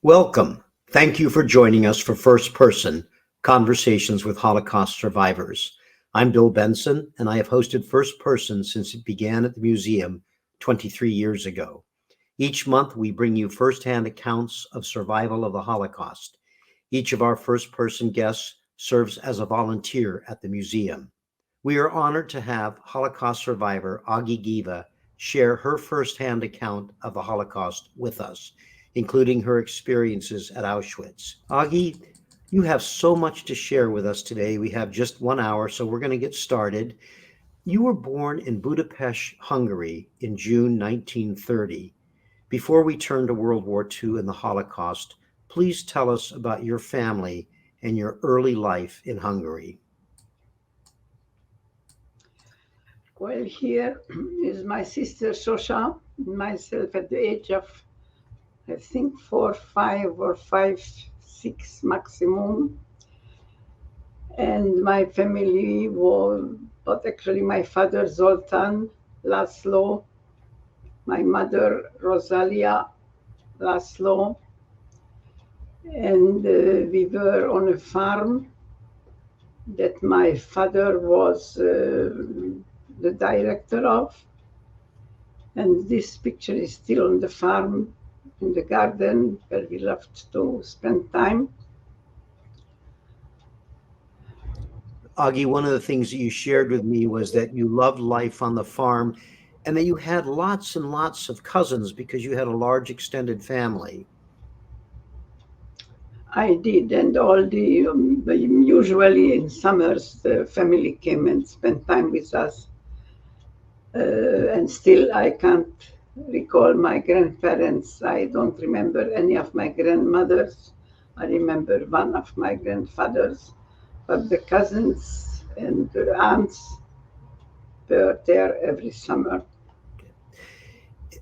Welcome. Thank you for joining us for First Person Conversations with Holocaust Survivors. I'm Bill Benson, and I have hosted First Person since it began at the museum 23 years ago. Each month, we bring you firsthand accounts of survival of the Holocaust. Each of our First Person guests serves as a volunteer at the museum. We are honored to have Holocaust survivor Agi Geva share her firsthand account of the Holocaust with us, including her experiences at Auschwitz. Agi, you have so much to share with us today. We have just 1 hour, so we're going to get started. You were born in Budapest, Hungary in June 1930. Before we turn to World War II and the Holocaust, please tell us about your family and your early life in Hungary. Well, here is my sister Shosha, myself at the age of I think 4, 5 or 5, 6 maximum. And my family was, but actually my father Zoltan, Laszlo, my mother Rosalia, Laszlo. And we were on a farm that my father was the director of. And this picture is still on the farm in the garden where we loved to spend time. Agi, one of the things that you shared with me was that you loved life on the farm and that you had lots and lots of cousins because you had a large extended family. I did, and all the usually in summers the family came and spent time with us. And still I can't recall my grandparents. I don't remember any of my grandmothers. I remember one of my grandfathers, but the cousins and the aunts were there every summer.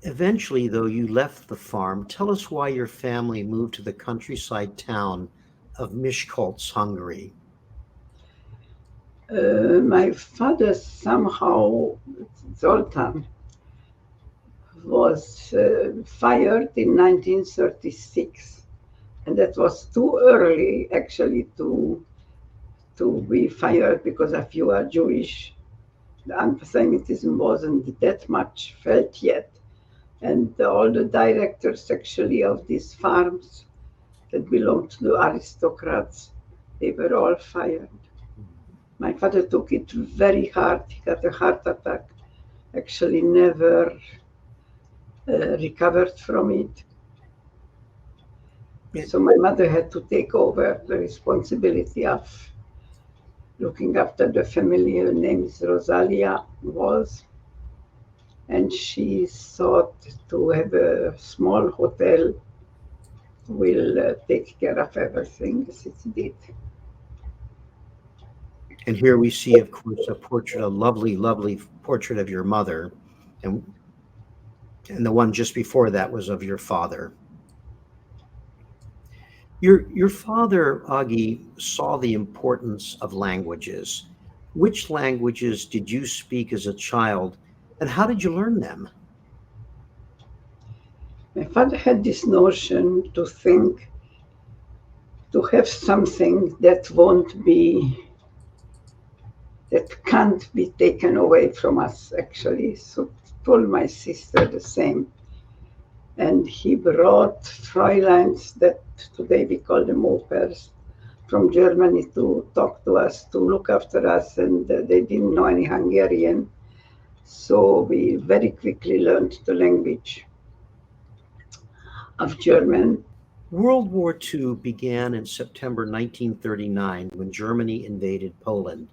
Eventually, though, you left the farm. Tell us why your family moved to the countryside town of Miskolc, Hungary. My father somehow, Zoltan, was fired in 1936, and that was too early actually to be fired because if you are Jewish, the anti-Semitism wasn't that much felt yet, and all the directors actually of these farms that belonged to the aristocrats, they were all fired. My father took it very hard. He got a heart attack, actually never recovered from it. So my mother had to take over the responsibility of looking after the family. Her name is Rosalia, and she thought to have a small hotel will take care of everything, as it did. And here we see, of course, a lovely, lovely portrait of your mother. And the one just before that was of your father. Your father, Agi, saw the importance of languages. Which languages did you speak as a child, and how did you learn them? My father had this notion to think, to have something that can't be taken away from us, actually. So told my sister the same. And he brought Fräuleins, that today we call them au pairs, from Germany to talk to us, to look after us, and they didn't know any Hungarian. So we very quickly learned the language of German. World War II began in September 1939 when Germany invaded Poland.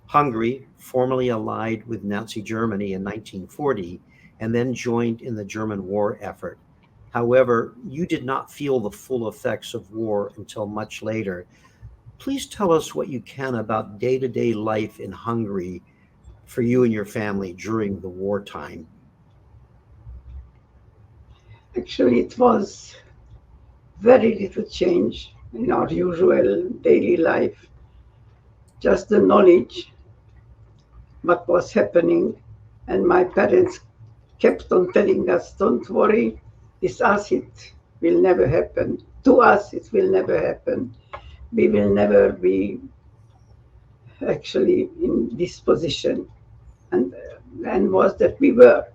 Hungary, formerly allied with Nazi Germany in 1940, and then joined in the German war effort. However, you did not feel the full effects of war until much later. Please tell us what you can about day-to-day life in Hungary for you and your family during the wartime. Actually, it was very little change in our usual daily life. Just the knowledge what was happening, and my parents kept on telling us, don't worry, this acid will never happen. to us, it will never happen. We will never be actually in this position. And was that we were.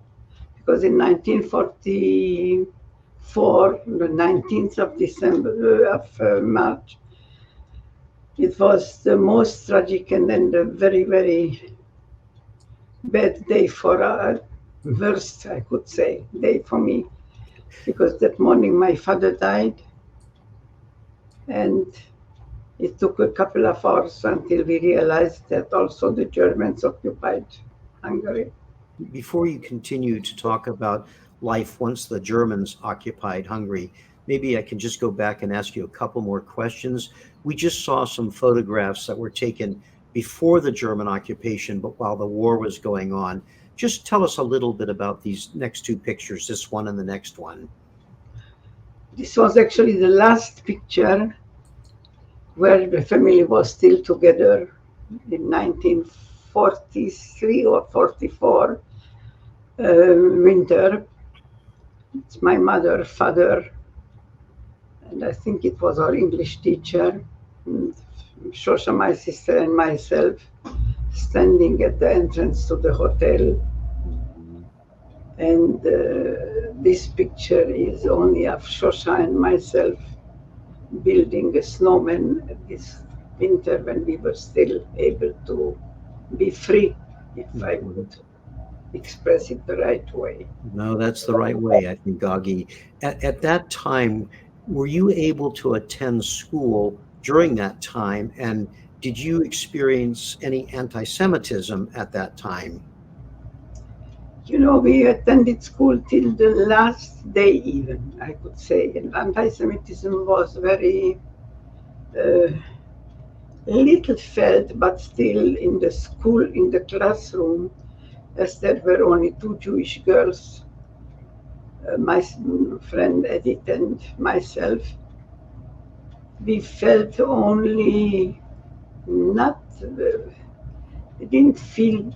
Because in 1944, the 19th of December, March, it was the most tragic and then the very, very bad day for us, worst, I could say, day for me. Because that morning my father died, and it took a couple of hours until we realized that also the Germans occupied Hungary. Before you continue to talk about life once the Germans occupied Hungary, maybe I can just go back and ask you a couple more questions. We just saw some photographs that were taken before the German occupation, but while the war was going on. Just tell us a little bit about these next two pictures, this one and the next one. This was actually the last picture where the family was still together in 1943 or 44 winter. It's my mother, father, and I think it was our English teacher, Shosha, my sister, and myself standing at the entrance to the hotel. And this picture is only of Shosha and myself building a snowman this winter when we were still able to be free, if I would express it the right way. No, that's the right way, I think, Agi. At that time, were you able to attend school during that time? And did you experience any anti-Semitism at that time? You know, we attended school till the last day even, I could say. And anti-Semitism was very little felt, but still in the school, in the classroom, as there were only two Jewish girls, my friend Edith and myself, we felt only not, we didn't feel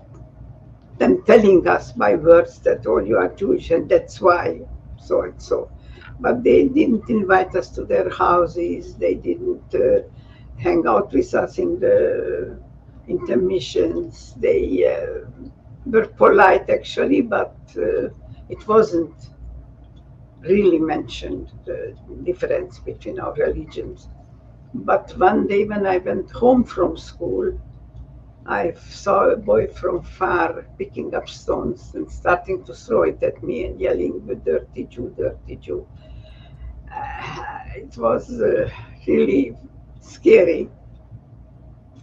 them telling us by words that, oh, you are Jewish and that's why, so and so. But they didn't invite us to their houses, they didn't hang out with us in the intermissions. They were polite actually, but it wasn't really mentioned, the difference between our religions. But one day when I went home from school, I saw a boy from far picking up stones and starting to throw it at me and yelling, "The dirty Jew, dirty Jew." It was really scary,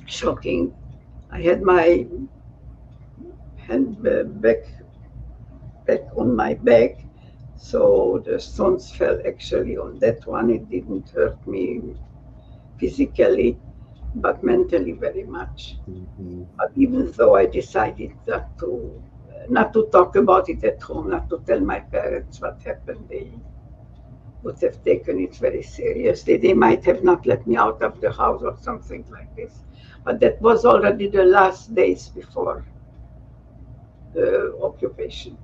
shocking. I had my hand back on my back, so the stones fell actually on that one. It didn't hurt me physically, but mentally very much. Mm-hmm. But even though I decided not to talk about it at home, not to tell my parents what happened, they would have taken it very seriously. They might have not let me out of the house or something like this. But that was already the last days before the occupation.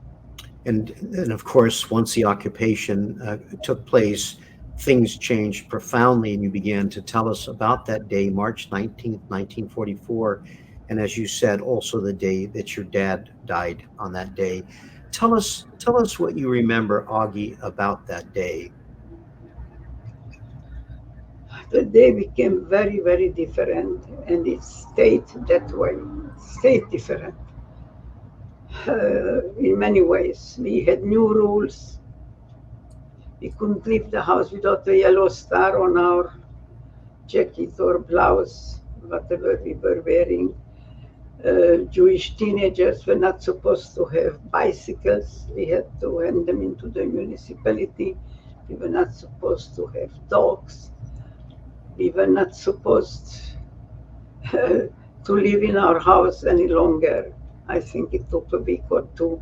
And of course, once the occupation took place, things changed profoundly, and you began to tell us about that day, March 19th, 1944. And as you said, also the day that your dad died on that day. Tell us what you remember, Agi, about that day. The day became very, very different, and it stayed that way, stayed different. In many ways, we had new rules. We couldn't leave the house without a yellow star on our jacket or blouse, whatever we were wearing. Jewish teenagers were not supposed to have bicycles. We had to hand them into the municipality. We were not supposed to have dogs. We were not supposed to live in our house any longer. I think it took a week or two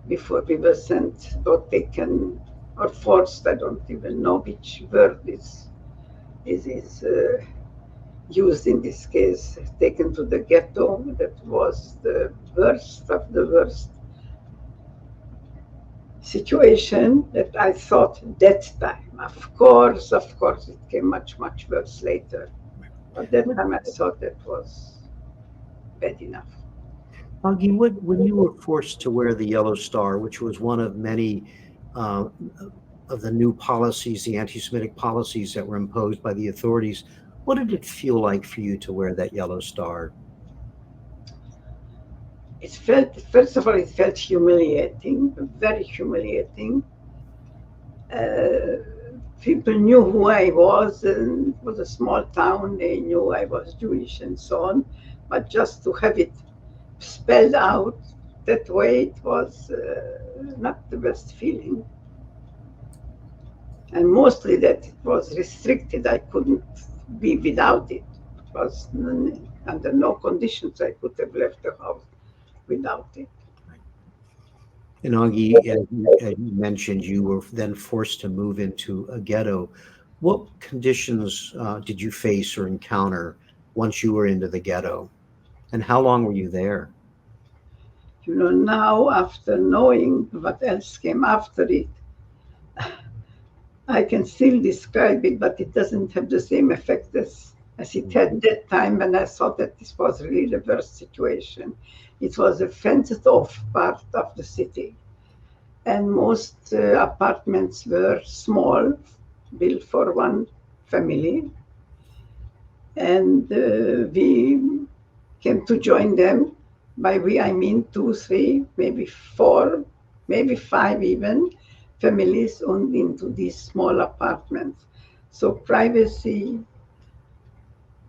before we were sent or taken or forced. I don't even know which word is used in this case, taken to the ghetto. That was the worst of the worst situation that I thought that time. Of course, it came much, much worse later. But that time I thought that was bad enough. Agi, when you were forced to wear the yellow star, which was one of many uh, of the new policies, the anti-Semitic policies that were imposed by the authorities, what did it feel like for you to wear that yellow star? It felt, first of all, it felt humiliating, very humiliating. People knew who I was, and it was a small town. They knew I was Jewish and so on. But just to have it spelled out that way, it was not the best feeling. And mostly that it was restricted. I couldn't be without it. It was under no conditions I could have left the house without it. And Agi, as you mentioned, you were then forced to move into a ghetto. What conditions did you face or encounter once you were into the ghetto? And how long were you there? You know, now after knowing what else came after it, I can still describe it, but it doesn't have the same effect as it had that time when I thought that this was really the worst situation. It was a fenced off part of the city. And most apartments were small, built for one family. And we came to join them. By we, I mean 2, 3, maybe 4, maybe 5 even, families owned into these small apartments. So privacy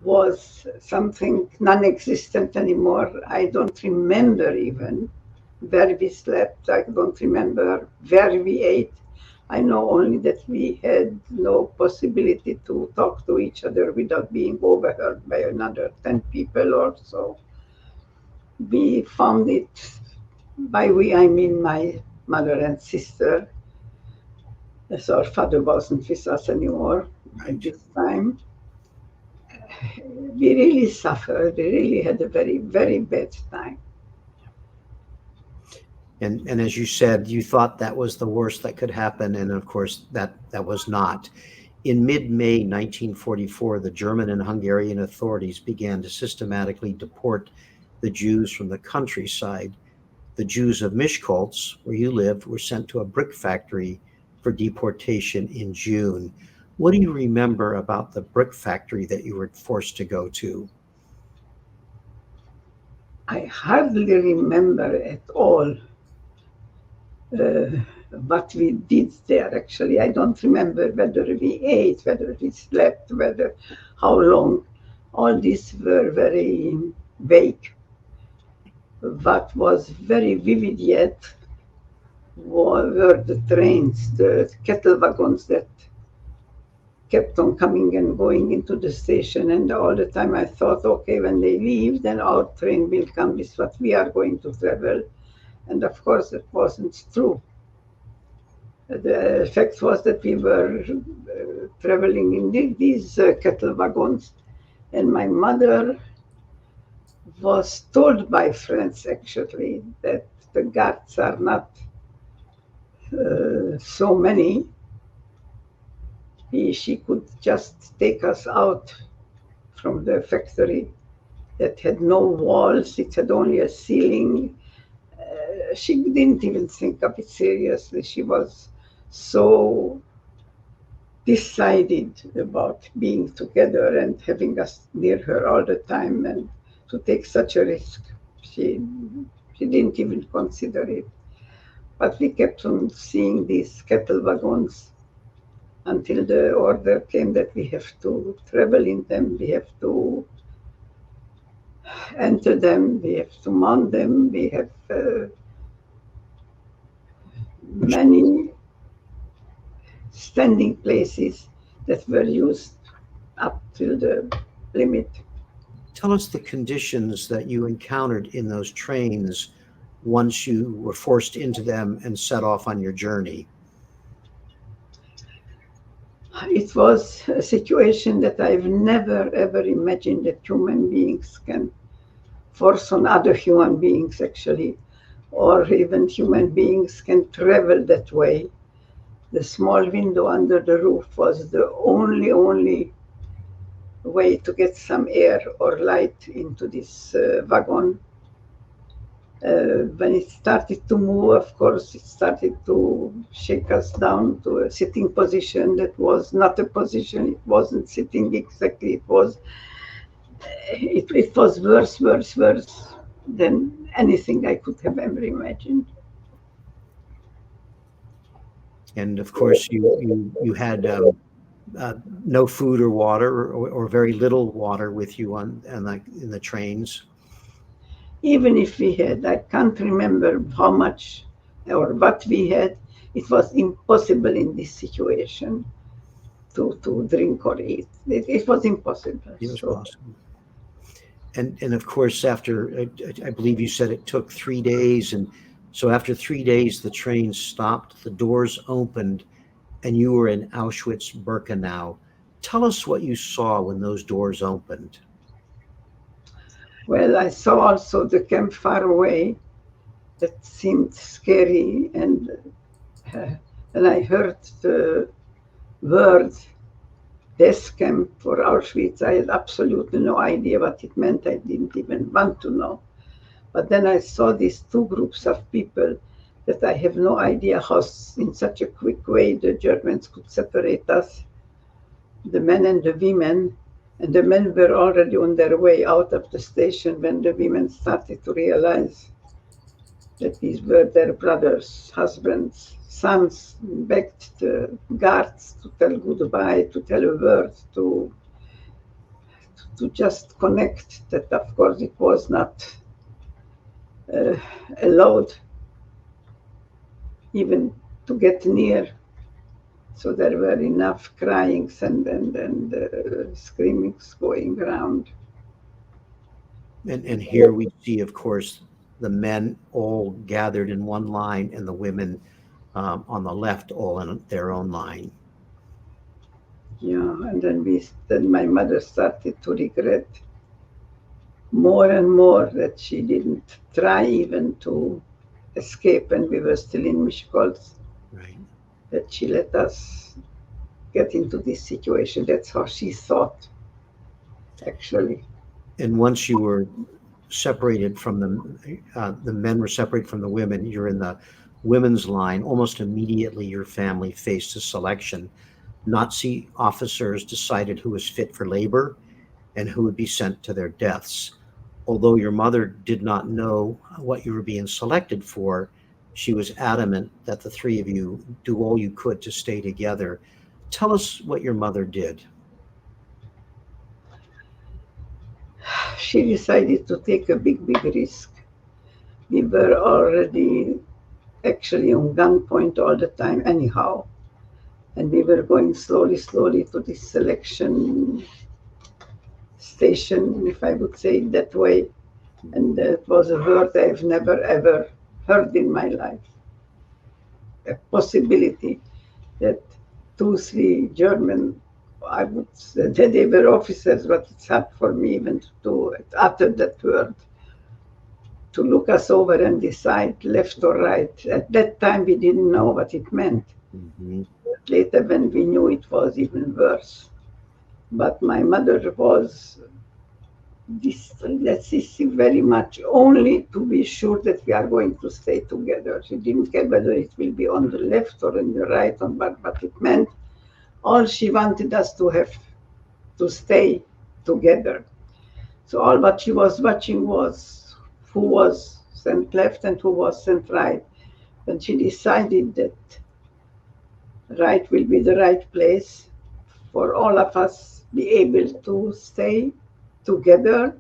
was something non-existent anymore. I don't remember even where we slept. I don't remember where we ate. I know only that we had no possibility to talk to each other without being overheard by another 10 people or so. We found it, by we I mean my mother and sister, as our father wasn't with us anymore at this time. We really suffered. We really had a very, very bad time. And as you said, you thought that was the worst that could happen, and of course that was not. In mid-May 1944, the German and Hungarian authorities began to systematically deport the Jews from the countryside. The Jews of Miskolc, where you lived, were sent to a brick factory for deportation in June. What do you remember about the brick factory that you were forced to go to? I hardly remember at all what we did there, actually. I don't remember whether we ate, whether we slept, how long. All these were very vague. What was very vivid yet were the trains, the cattle wagons that kept on coming and going into the station. And all the time I thought, okay, when they leave, then our train will come with what we are going to travel. And of course, it wasn't true. The fact was that we were traveling in these cattle wagons, and my mother was told by friends, actually, that the guards are not so many. She could just take us out from the factory that had no walls, it had only a ceiling. She didn't even think of it seriously. She was so decided about being together and having us near her all the time, and to take such a risk. She didn't even consider it. But we kept on seeing these cattle wagons until the order came that we have to travel in them, we have to enter them, we have to mount them, we have many standing places that were used up till the limit. Tell us the conditions that you encountered in those trains once you were forced into them and set off on your journey. It was a situation that I've never, ever imagined that human beings can force on other human beings, actually. or even human beings can travel that way. The small window under the roof was the only way to get some air or light into this wagon. When it started to move, of course, it started to shake us down to a sitting position that was not a position. It wasn't sitting exactly. It was worse than anything I could have ever imagined. And of course, you had no food or water, or very little water with you in the trains. Even if we had, I can't remember how much or what we had. It was impossible in this situation to drink or eat. It was impossible. It was possible. And of course, after, I believe you said it took 3 days. And so after 3 days, the train stopped, the doors opened, and you were in Auschwitz-Birkenau. Tell us what you saw when those doors opened. Well, I saw also the camp far away that seemed scary. And I heard the word death camp for Auschwitz. I had absolutely no idea what it meant. I didn't even want to know. But then I saw these two groups of people that I have no idea how in such a quick way the Germans could separate us, the men and the women. And the men were already on their way out of the station when the women started to realize that these were their brothers, husbands, sons. Begged the guards to tell goodbye, to tell a word, to just connect. That, of course, it was not allowed even to get near. So there were enough cryings and screamings going around. And here we see, of course, the men all gathered in one line, and the women on the left all in their own line. Yeah, and then my mother started to regret more and more that she didn't try even to escape, and we were still in Miskolc. Right. That she let us get into this situation. That's how she thought, actually. And once you were separated from the men were separated from the women, you're in the women's line. Almost immediately, your family faced a selection. Nazi officers decided who was fit for labor and who would be sent to their deaths. Although your mother did not know what you were being selected for, she was adamant that the three of you do all you could to stay together. Tell us what your mother did. She decided to take a big risk. We were already actually on gunpoint all the time anyhow. And we were going slowly to this selection station, if I would say it that way. And that was a word I've never ever heard in my life. A possibility that 2-3 German, I would say they were officers, but it's hard for me even to utter that word, to look us over and decide left or right. At that time, we didn't know what it meant. Mm-hmm. Later, when we knew, it was even worse. But my mother was very much only to be sure that we are going to stay together. She didn't care whether it will be on the left or on the right, or what it meant. All she wanted us to have to stay together. So all what she was watching was who was sent left and who was sent right. When she decided that right will be the right place for all of us be able to stay together,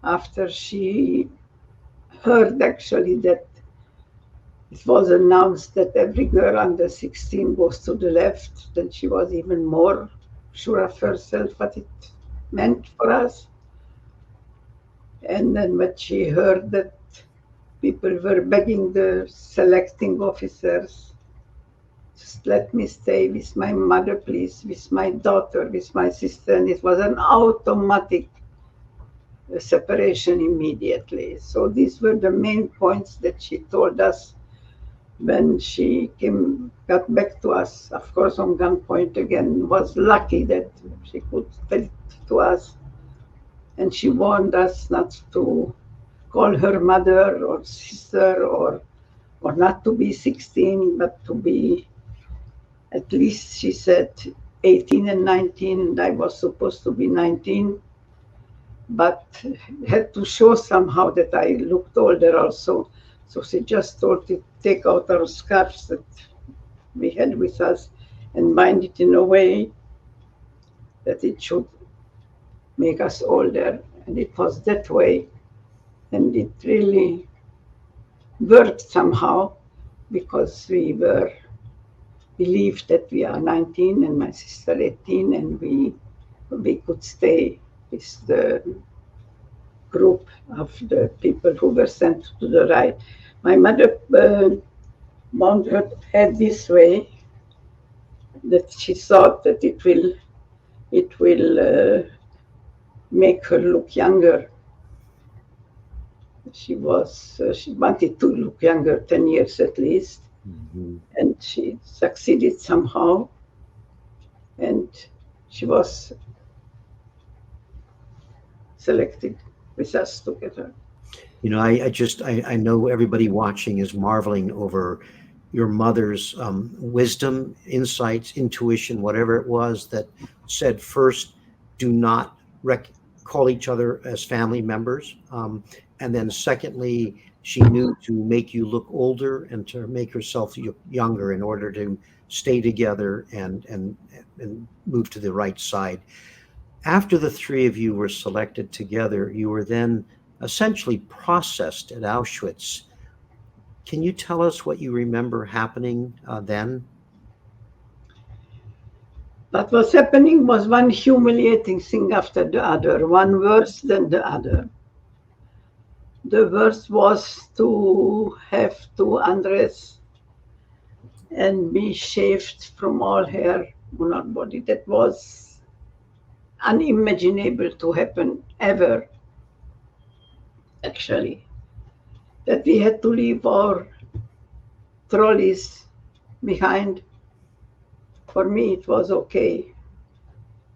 after she heard actually that it was announced that every girl under 16 goes to the left, then she was even more sure of herself what it meant for us. And then when she heard that people were begging the selecting officers, just let me stay with my mother, please, with my daughter, with my sister. And it was an automatic separation immediately. So these were the main points that she told us when she got back to us, of course, on gunpoint again. Was lucky that she could tell it to us. And she warned us not to call her mother or sister or not to be 16, but to be, at least she said, 18 and 19, and I was supposed to be 19, but had to show somehow that I looked older also. So she just told to take out our scarves that we had with us and bind it in a way that it should make us older. And it was that way. And it really worked somehow, because we believed that we are 19 and my sister 18, and we could stay with the group of the people who were sent to the right. My mother bound her head this way, that she thought that it will make her look younger. She wanted to look younger, 10 years at least. Mm-hmm. And she succeeded somehow. And she was selected with us together. You know, I know everybody watching is marveling over your mother's wisdom, insights, intuition, whatever it was, that said, first, do not call each other as family members. And then secondly, she knew to make you look older and to make herself younger in order to stay together and move to the right side. After the three of you were selected together, you were then essentially processed at Auschwitz. Can you tell us what you remember happening then? What was happening was one humiliating thing after the other, one worse than the other. The worst was to have to undress and be shaved from all hair on our body. That was unimaginable to happen ever, actually. That we had to leave our trolleys behind. For me, it was okay.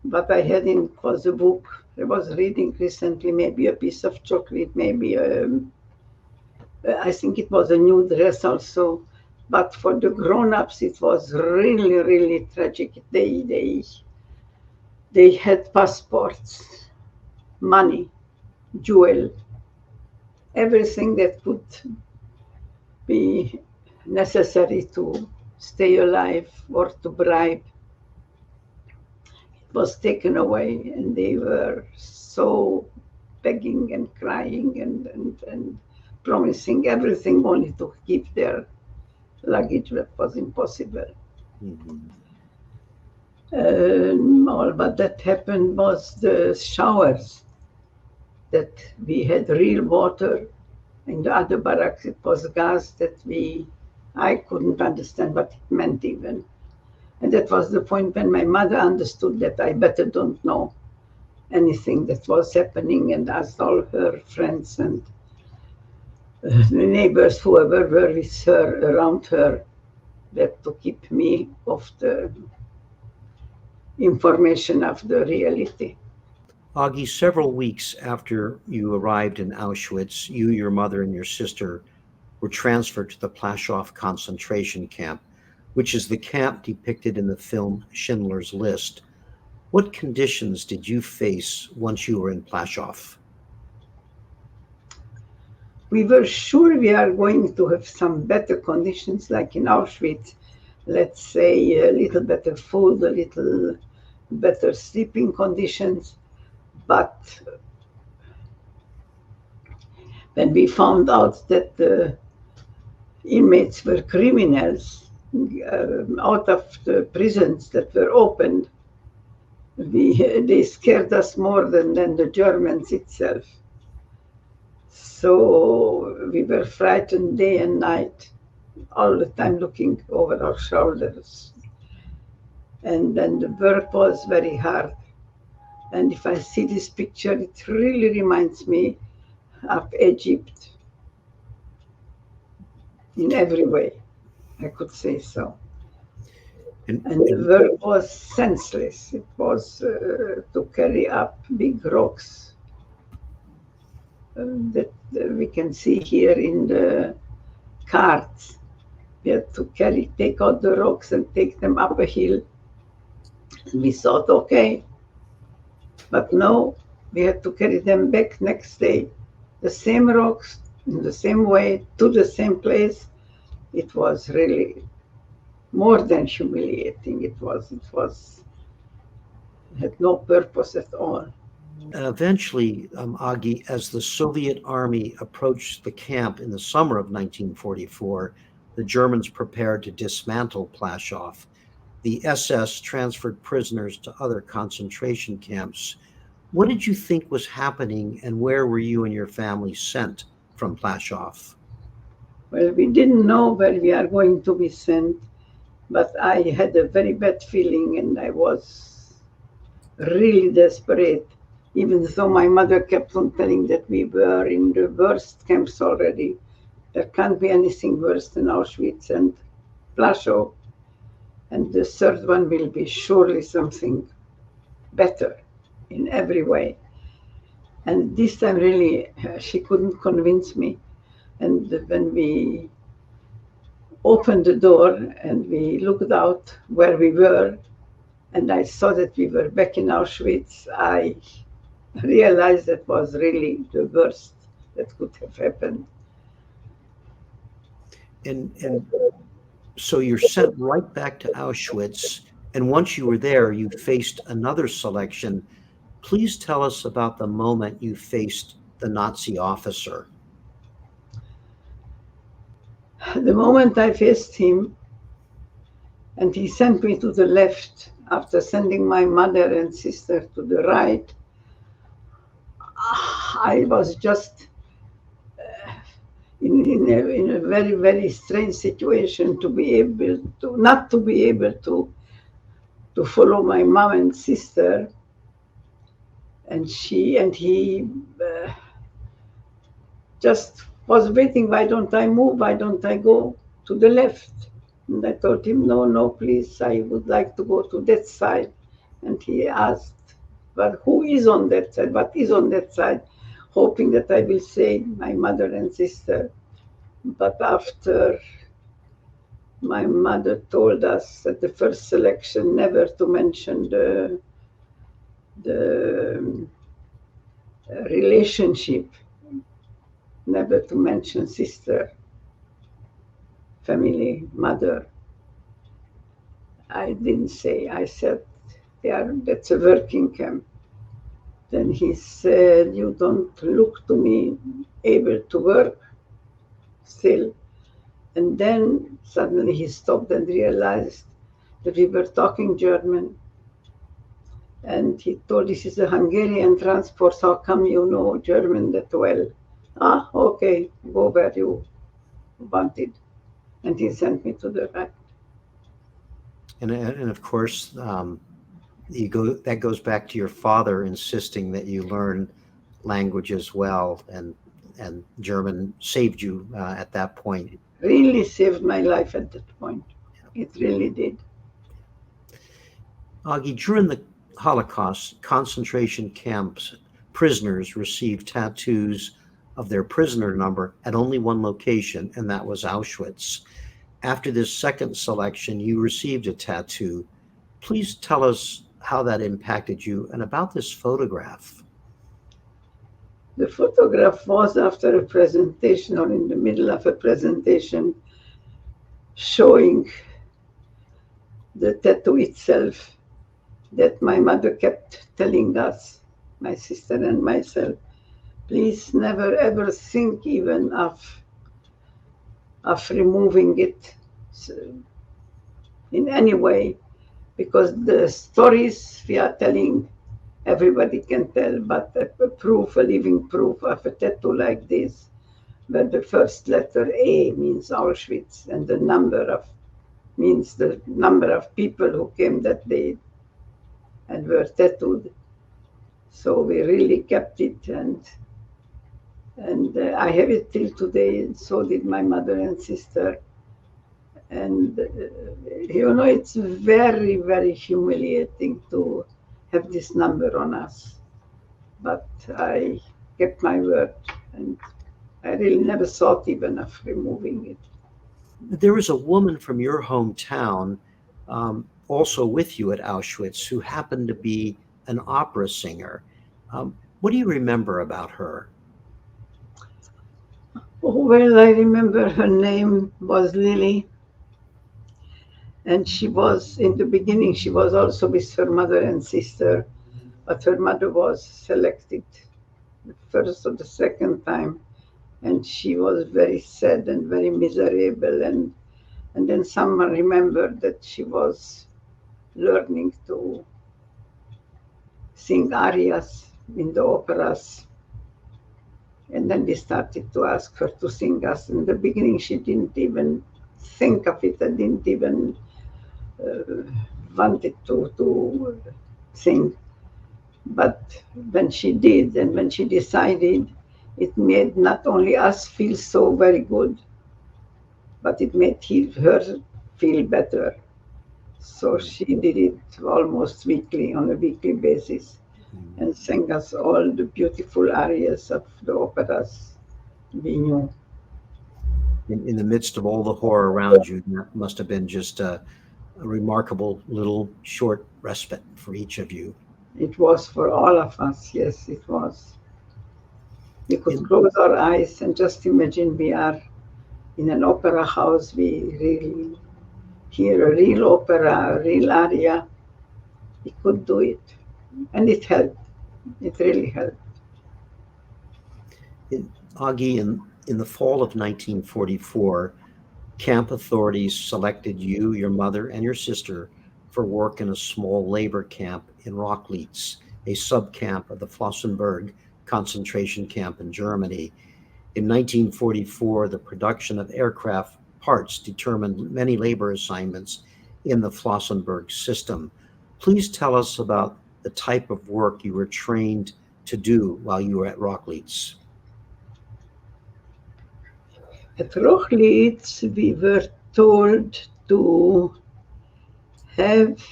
What I had in was a book. I was reading recently, maybe a piece of chocolate, maybe I think it was a new dress also. But for the grown-ups, it was really, really tragic. They had passports, money, jewel, everything that could be necessary to stay alive or to bribe. It was taken away, and they were so begging and crying and promising everything only to keep their luggage. That was impossible. Mm-hmm. All but that happened was the showers, that we had real water. In the other barracks, it was gas that I couldn't understand what it meant even. And that was the point when my mother understood that I better don't know anything that was happening, and asked all her friends and the neighbors, whoever were with her, around her, that to keep me off the information of the reality. Agi, several weeks after you arrived in Auschwitz, you, your mother, and your sister were transferred to the Ploff concentration camp, which is the camp depicted in the film Schindler's List. What conditions did you face once you were in Ploff? We were sure we are going to have some better conditions, like in Auschwitz, let's say a little better food, a little better sleeping conditions. But when we found out that the inmates were criminals out of the prisons that were opened, they scared us more than the Germans itself. So we were frightened day and night, all the time looking over our shoulders. And then the work was very hard. And if I see this picture, it really reminds me of Egypt in every way, I could say so. And the work was senseless. It was to carry up big rocks that we can see here in the carts. We had to take out the rocks and take them up a hill. And we thought, okay, but no, we had to carry them back next day. The same rocks, in the same way, to the same place. It was really more than humiliating. It had no purpose at all. Eventually, Agi, as the Soviet army approached the camp in the summer of 1944, the Germans prepared to dismantle Ploff. The SS transferred prisoners to other concentration camps. What did you think was happening, and where were you and your family sent from Ploff? Well, we didn't know where we are going to be sent, but I had a very bad feeling, and I was really desperate, even though my mother kept on telling that we were in the worst camps already. There can't be anything worse than Auschwitz and Ploff, and the third one will be surely something better in every way. And this time really, she couldn't convince me. And when we opened the door and we looked out where we were, and I saw that we were back in Auschwitz, I realized that was really the worst that could have happened. And so you're sent right back to Auschwitz, and once you were there, you faced another selection. Please tell us about the moment you faced the Nazi officer. The moment I faced him, and he sent me to the left after sending my mother and sister to the right, I was just in a very, very strange situation to be able to, not to be able to follow my mom and sister. And he just was waiting, why don't I move? Why don't I go to the left? And I told him, no, please, I would like to go to that side. And he asked, but who is on that side? What is on that side? Hoping that I will say my mother and sister. But after my mother told us at the first selection never to mention the relationship, never to mention sister, family, mother. I didn't say, I said, that's a working camp. Then he said, you don't look to me able to work still. And then suddenly he stopped and realized that we were talking German. And he told, this is a Hungarian transport, how come you know German that well? Ah, okay, go where you wanted. And he sent me to the right. And of course, that goes back to your father insisting that you learn language as well, and German saved you at that point. It really saved my life at that point. It really did. Agi, during the Holocaust, concentration camps, prisoners received tattoos of their prisoner number at only one location, and that was Auschwitz. After this second selection, you received a tattoo. Please tell us how that impacted you and about this photograph. The photograph was after a presentation, or in the middle of a presentation, showing the tattoo itself that my mother kept telling us, my sister and myself, please never ever think even of removing it in any way, because the stories we are telling, everybody can tell, but a living proof of a tattoo like this, where the first letter A means Auschwitz, and the number means the number of people who came that day and were tattooed. So we really kept it, and I have it till today, and so did my mother and sister. And it's very, very humiliating to have this number on us. But I kept my word, and I really never thought even of removing it. There was a woman from your hometown also with you at Auschwitz who happened to be an opera singer. What do you remember about her? Oh, well, I remember her name was Lily. And she was, in the beginning, she was also with her mother and sister, but her mother was selected the first or the second time. And she was very sad and very miserable. And then someone remembered that she was learning to sing arias in the operas. And then we started to ask her to sing us. In the beginning, she didn't even think of it and didn't even wanted to sing. But when she did and when she decided, it made not only us feel so very good, but it made her feel better. So she did it almost weekly, on a weekly basis, and sang us all the beautiful arias of the operas we knew. In the midst of all the horror around you, that must have been just a remarkable little short respite for each of you. It was for all of us, yes, it was. We could close our eyes and just imagine we are in an opera house. We really hear a real opera, a real aria. We could do it. And it helped. It really helped. Agi, in the fall of 1944, camp authorities selected you, your mother, and your sister for work in a small labor camp in Rochlitz, a subcamp of the Flossenburg concentration camp in Germany. In 1944, the production of aircraft parts determined many labor assignments in the Flossenburg system. Please tell us about the type of work you were trained to do while you were at Rochlitz. At Rochlitz, we were told to have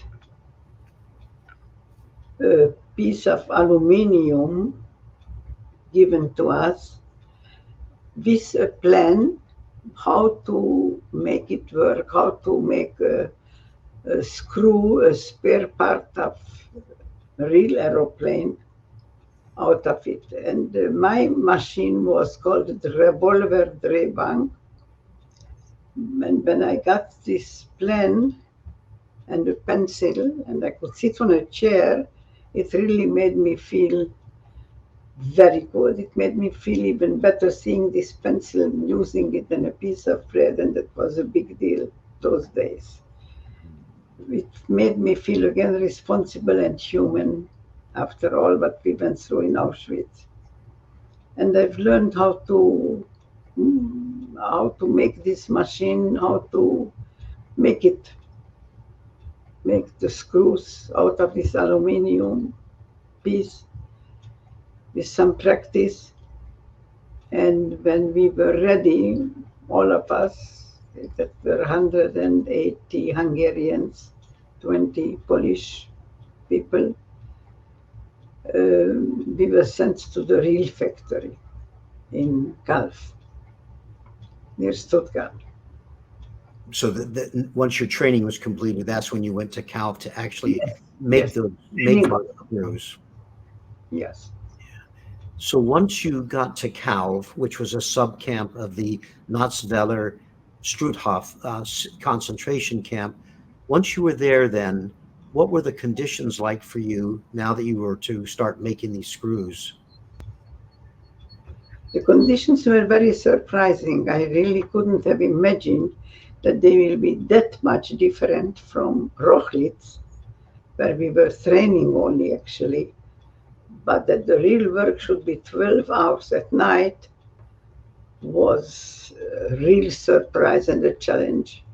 a piece of aluminium given to us with a plan how to make it work, how to make a screw, a spare part of a real aeroplane out of it. And my machine was called the revolver Drehbank. And when I got this plan and a pencil and I could sit on a chair, it really made me feel very good. It made me feel even better seeing this pencil and using it in a piece of bread, and that was a big deal those days. It made me feel again responsible and human after all what we went through in Auschwitz. And I've learned how to make this machine, how to make the screws out of this aluminium piece with some practice. And when we were ready, all of us, that were 180 Hungarians, 20 Polish people, we were sent to the real factory in Calf, near Stuttgart. So once your training was completed, that's when you went to Calv to actually make those screws. Yes. So once you got to Calv, which was a subcamp of the Natzweiler Struthof concentration camp, once you were there then, what were the conditions like for you now that you were to start making these screws? The conditions were very surprising. I really couldn't have imagined that they will be that much different from Rochlitz, where we were training only actually, but that the real work should be 12 hours at night was a real surprise and a challenge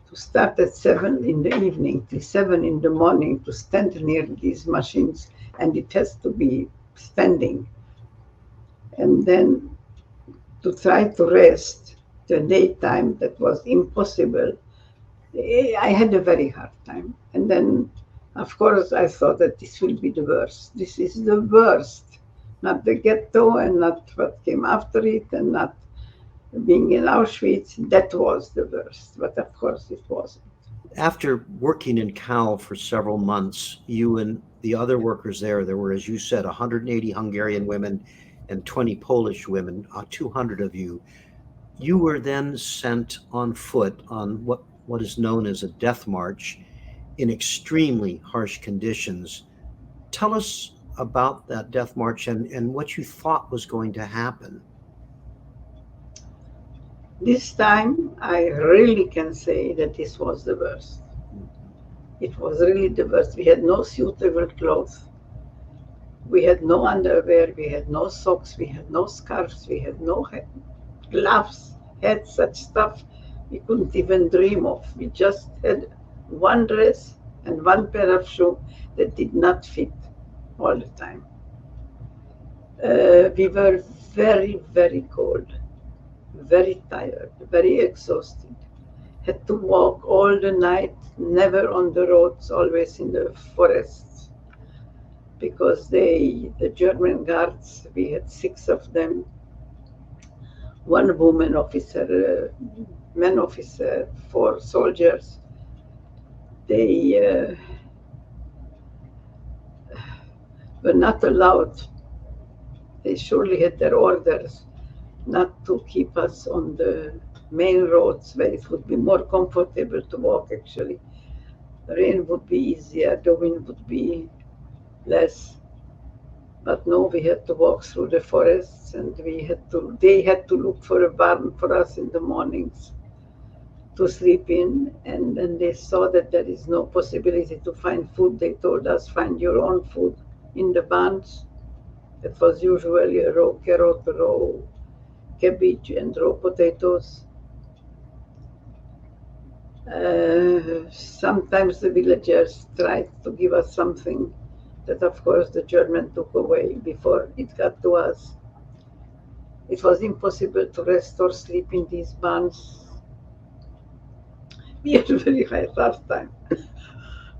to start at 7 in the evening till 7 in the morning to stand near these machines, and it has to be standing. And then to try to rest the daytime, that was impossible. I had a very hard time. And then, of course, I thought that this will be the worst. This is the worst. Not the ghetto and not what came after it and not being in Auschwitz. That was the worst. But of course, it wasn't. After working in Cal for several months, you and the other workers there were, as you said, 180 Hungarian women and 20 Polish women, 200 of you. You were then sent on foot on what is known as a death march in extremely harsh conditions. Tell us about that death march and what you thought was going to happen. This time, I really can say that this was the worst. It was really the worst. We had no suitable clothes. We had no underwear. We had no socks. We had no scarves. We had no gloves, had such stuff we couldn't even dream of. We just had one dress and one pair of shoes that did not fit all the time. We were very, very cold, very tired, very exhausted. Had to walk all the night, never on the roads, always in the forests, because the German guards, we had 6 of them, 1 woman officer, man officer, 4 soldiers. They were not allowed. They surely had their orders not to keep us on the main roads where it would be more comfortable to walk, actually. The rain would be easier, the wind would be less. But no, we had to walk through the forests, and they had to look for a barn for us in the mornings to sleep in. And then they saw that there is no possibility to find food. They told us, find your own food in the barns. That was usually a raw carrot, raw cabbage, and raw potatoes. Sometimes the villagers tried to give us something that, of course, the German took away before it got to us. It was impossible to rest or sleep in these barns. We had a very hard time.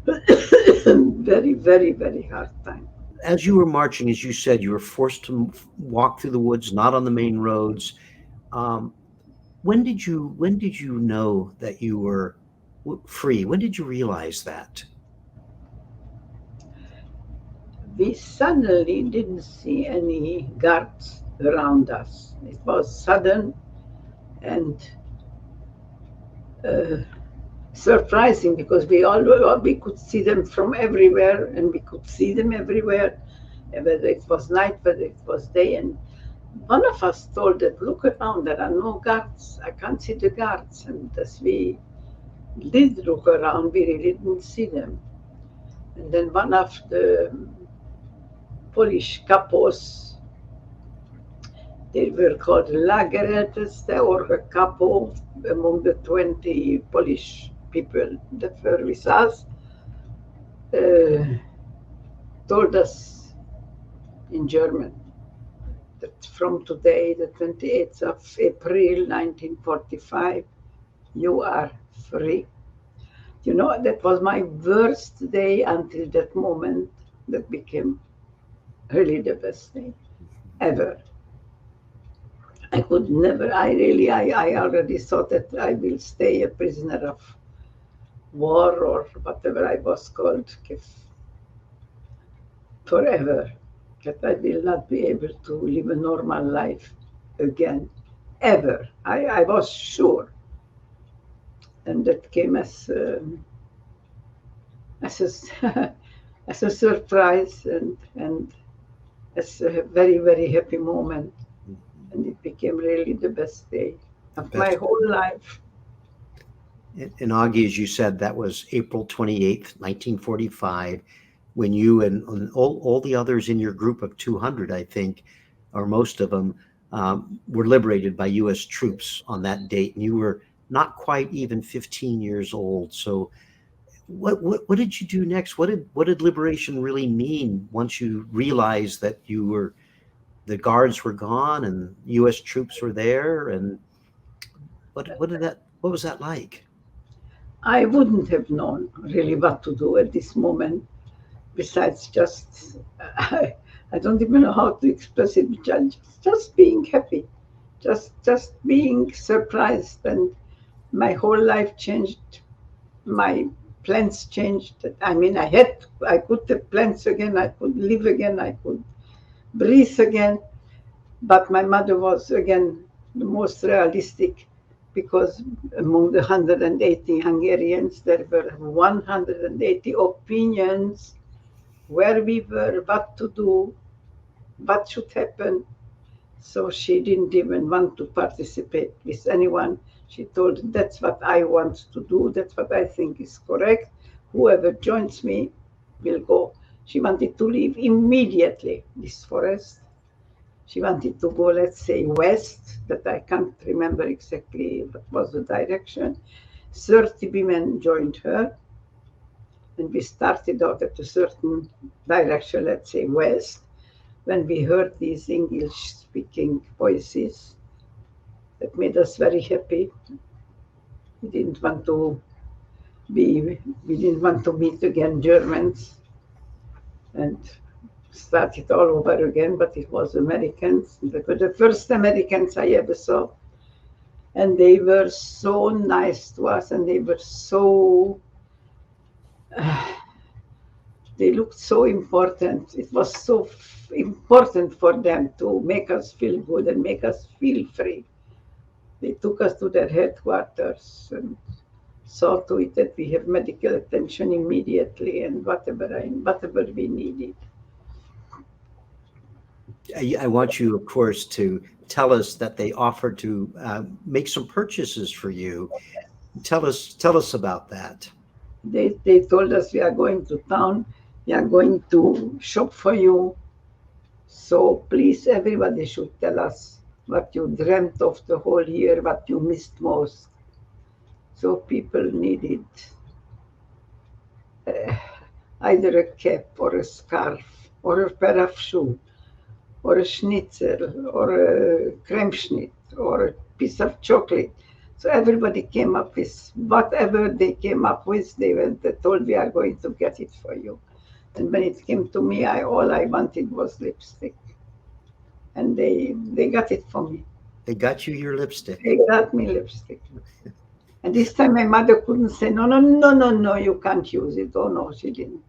Very, very, very hard time. As you were marching, as you said, you were forced to walk through the woods, not on the main roads. When did you know that you were free? When did you realize that? We suddenly didn't see any guards around us. It was sudden and surprising, because we could see them from everywhere, and we could see them everywhere, whether it was night, whether it was day. And one of us told that, look around, there are no guards. I can't see the guards. And as we did look around, we really didn't see them. And then one of the Polish capos, they were called liberated, or a capo among the 20 Polish people that were with us, told us in German that from today, the 28th of April 1945, you are free. You know, that was my worst day until that moment. That became really the best day ever. I could never, I already thought that I will stay a prisoner of war, or whatever I was called, forever. That I will not be able to live a normal life again, ever. I was sure. And that came as a surprise and as a very, very happy moment. And it became really the best day of my whole life. And Agi, as you said, that was April 28th, 1945, when you and all the others in your group of 200, I think, or most of them, were liberated by U.S. troops on that date. And you were not quite even 15 years old. So what did you do next? What did liberation really mean once you realized that the guards were gone and US troops were there? And what was that like? I wouldn't have known really what to do at this moment, besides just, I don't even know how to express it, just being happy, just being surprised. And my whole life changed, my plans changed. I mean, I could have plans again, I could live again, I could breathe again. But my mother was, again, the most realistic, because among the 180 Hungarians, there were 180 opinions where we were, what to do, what should happen. So she didn't even want to participate with anyone. She told, that's what I want to do, that's what I think is correct. Whoever joins me will go. She wanted to leave immediately this forest. She wanted to go, let's say, west, but I can't remember exactly what was the direction. 30 women joined her, and we started out at a certain direction, let's say west. When we heard these English-speaking voices, that made us very happy. We didn't want to meet again Germans and start it all over again, but it was Americans. They were the first Americans I ever saw. And they were so nice to us, and they were so, they looked so important. It was so important for them to make us feel good and make us feel free. They took us to their headquarters and saw to it that we have medical attention immediately and whatever we needed. I want you, of course, to tell us that they offered to make some purchases for you. Tell us about that. They told us, we are going to town, we are going to shop for you. So please, everybody should tell us what you dreamt of the whole year, what you missed most. So people needed either a cap or a scarf or a pair of shoes or a schnitzel or a creme schnitz or a piece of chocolate. So everybody came up with whatever they came up with. They told, we are going to get it for you. And when it came to me, all I wanted was lipstick. And they got it for me. They got you your lipstick. They got me lipstick. And this time my mother couldn't say, no, you can't use it. Oh, no, she didn't.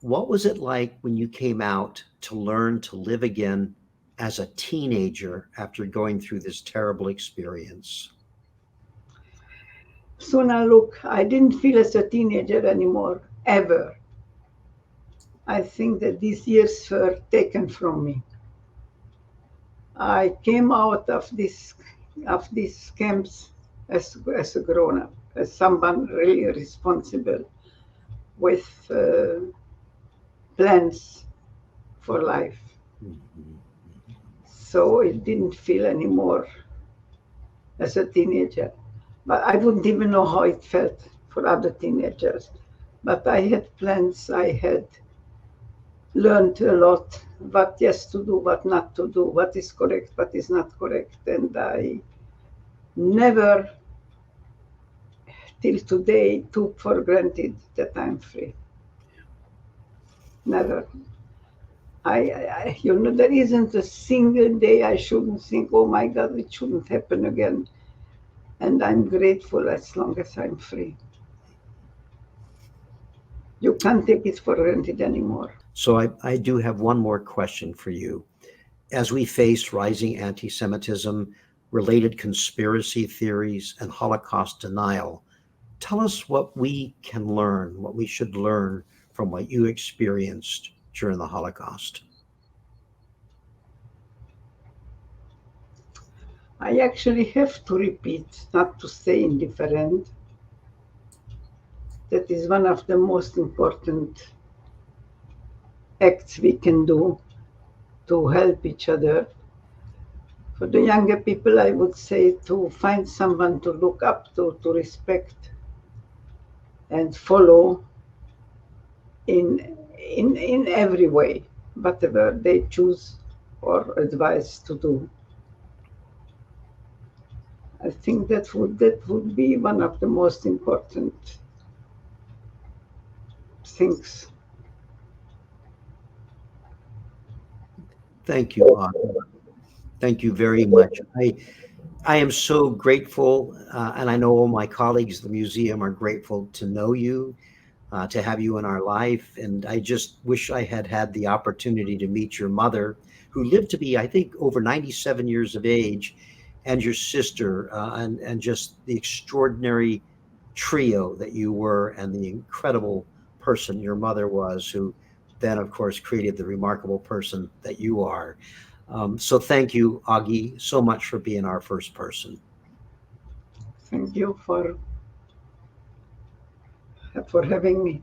What was it like when you came out to learn to live again as a teenager after going through this terrible experience? So now look, I didn't feel as a teenager anymore, ever. I think that these years were taken from me. I came out of these camps as a grown-up, as someone really responsible with plans for life. Mm-hmm. So it didn't feel anymore as a teenager. But I wouldn't even know how it felt for other teenagers. But I had plans, I had learned a lot, what yes to do, what not to do, what is correct, what is not correct. And I never, till today, took for granted that I'm free. Never. There isn't a single day I shouldn't think, oh my God, it shouldn't happen again. And I'm grateful as long as I'm free. You can't take it for granted anymore. So I do have one more question for you. As we face rising anti-Semitism, related conspiracy theories, and Holocaust denial, tell us what we can learn, what we should learn from what you experienced during the Holocaust. I actually have to repeat, not to stay indifferent. That is one of the most important acts we can do to help each other. For the younger people, I would say to find someone to look up to respect, and follow in every way, whatever they choose or advise to do. I think that would be one of the most important things. Thank you, Otto. Thank you very much. I am so grateful, and I know all my colleagues at the museum are grateful to know you, to have you in our life. And I just wish I had had the opportunity to meet your mother, who lived to be, I think, over 97 years of age, and your sister, and just the extraordinary trio that you were, and the incredible person your mother was, who then, of course, created the remarkable person that you are. So thank you, Agi, so much for being our first person. Thank you for having me.